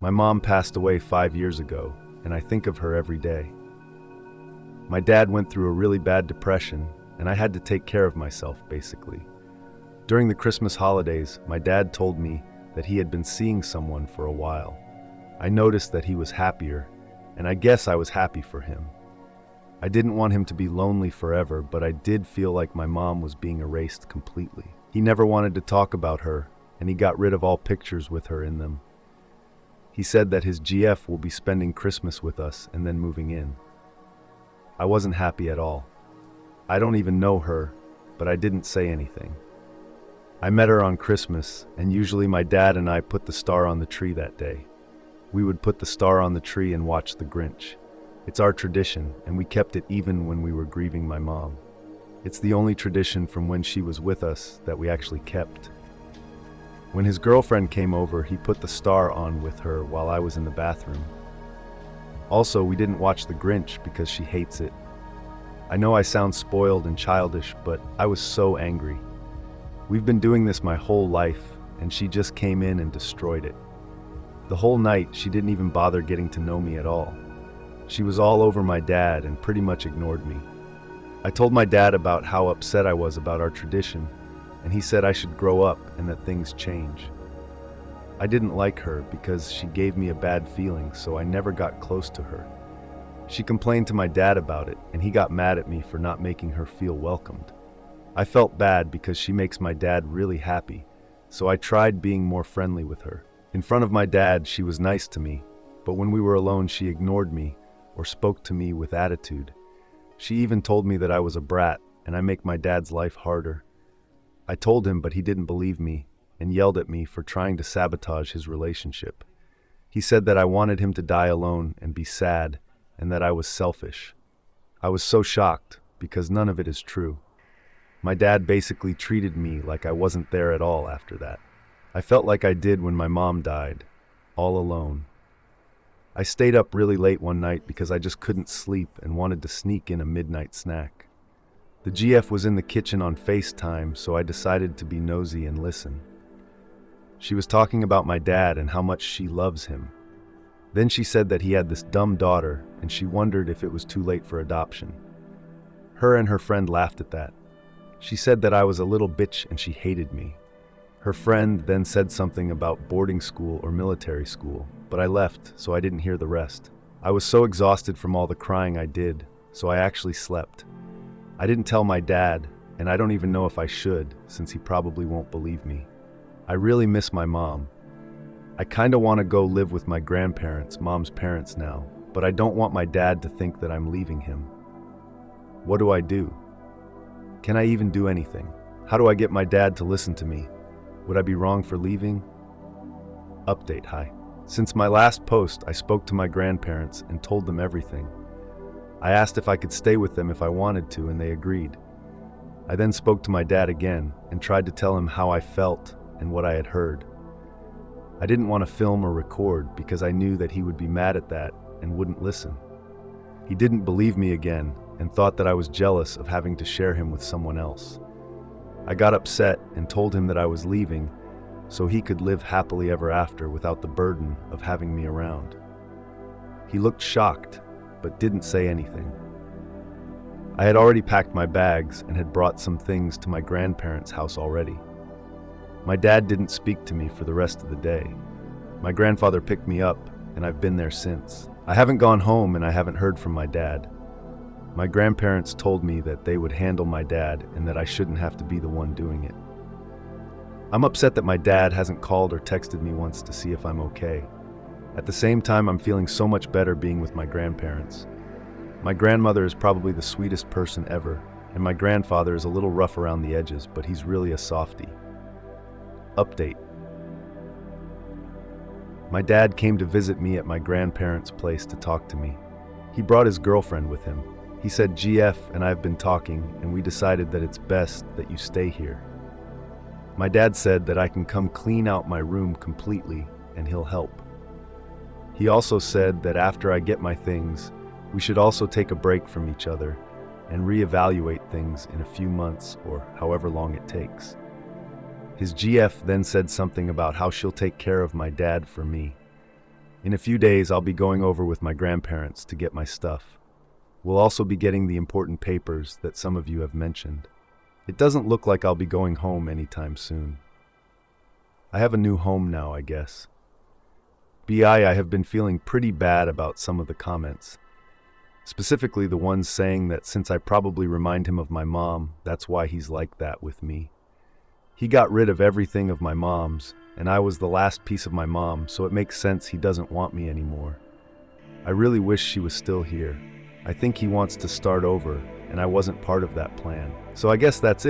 My mom passed away 5 years ago, and I think of her every day. My dad went through a really bad depression, and I had to take care of myself, basically. During the Christmas holidays, my dad told me that he had been seeing someone for a while. I noticed that he was happier, and I guess I was happy for him. I didn't want him to be lonely forever, but I did feel like my mom was being erased completely. He never wanted to talk about her, and he got rid of all pictures with her in them. He said that his GF will be spending Christmas with us and then moving in. I wasn't happy at all. I don't even know her, but I didn't say anything. I met her on Christmas, and usually my dad and I put the star on the tree that day. We would put the star on the tree and watch The Grinch. It's our tradition, and we kept it even when we were grieving my mom. It's the only tradition from when she was with us that we actually kept. When his girlfriend came over, he put the star on with her while I was in the bathroom. Also, we didn't watch The Grinch because she hates it. I know I sound spoiled and childish, but I was so angry. We've been doing this my whole life, and she just came in and destroyed it. The whole night, she didn't even bother getting to know me at all. She was all over my dad and pretty much ignored me. I told my dad about how upset I was about our tradition, and he said I should grow up and that things change. I didn't like her because she gave me a bad feeling, so I never got close to her. She complained to my dad about it, and he got mad at me for not making her feel welcomed. I felt bad because she makes my dad really happy, so I tried being more friendly with her. In front of my dad, she was nice to me, but when we were alone, she ignored me or spoke to me with attitude. She even told me that I was a brat and I make my dad's life harder. I told him, but he didn't believe me and yelled at me for trying to sabotage his relationship. He said that I wanted him to die alone and be sad, and that I was selfish. I was so shocked because none of it is true. My dad basically treated me like I wasn't there at all after that. I felt like I did when my mom died, all alone. I stayed up really late one night because I just couldn't sleep and wanted to sneak in a midnight snack. The GF was in the kitchen on FaceTime, so I decided to be nosy and listen. She was talking about my dad and how much she loves him. Then she said that he had this dumb daughter, and she wondered if it was too late for adoption. Her and her friend laughed at that. She said that I was a little bitch and she hated me. Her friend then said something about boarding school or military school, but I left, so I didn't hear the rest. I was so exhausted from all the crying I did, so I actually slept. I didn't tell my dad, and I don't even know if I should, since he probably won't believe me. I really miss my mom. I kinda wanna go live with my grandparents, mom's parents now, but I don't want my dad to think that I'm leaving him. What do I do? Can I even do anything? How do I get my dad to listen to me? Would I be wrong for leaving? Update, hi. Since my last post, I spoke to my grandparents and told them everything. I asked if I could stay with them if I wanted to, and they agreed. I then spoke to my dad again and tried to tell him how I felt and what I had heard. I didn't want to film or record because I knew that he would be mad at that and wouldn't listen. He didn't believe me again and thought that I was jealous of having to share him with someone else. I got upset and told him that I was leaving so he could live happily ever after without the burden of having me around. He looked shocked, but didn't say anything. I had already packed my bags and had brought some things to my grandparents' house already. My dad didn't speak to me for the rest of the day. My grandfather picked me up, and I've been there since. I haven't gone home and I haven't heard from my dad. My grandparents told me that they would handle my dad and that I shouldn't have to be the one doing it. I'm upset that my dad hasn't called or texted me once to see if I'm okay. At the same time, I'm feeling so much better being with my grandparents. My grandmother is probably the sweetest person ever, and my grandfather is a little rough around the edges, but he's really a softie. Update. My dad came to visit me at my grandparents' place to talk to me. He brought his girlfriend with him. He said GF and I have been talking, and we decided that it's best that you stay here. My dad said that I can come clean out my room completely and he'll help. He also said that after I get my things, we should also take a break from each other and reevaluate things in a few months or however long it takes. His GF then said something about how she'll take care of my dad for me. In a few days, I'll be going over with my grandparents to get my stuff. We'll also be getting the important papers that some of you have mentioned. It doesn't look like I'll be going home anytime soon. I have a new home now, I guess. I have been feeling pretty bad about some of the comments. Specifically the ones saying that since I probably remind him of my mom, that's why he's like that with me. He got rid of everything of my mom's, and I was the last piece of my mom, so it makes sense he doesn't want me anymore. I really wish she was still here. I think he wants to start over, and I wasn't part of that plan. So I guess that's it.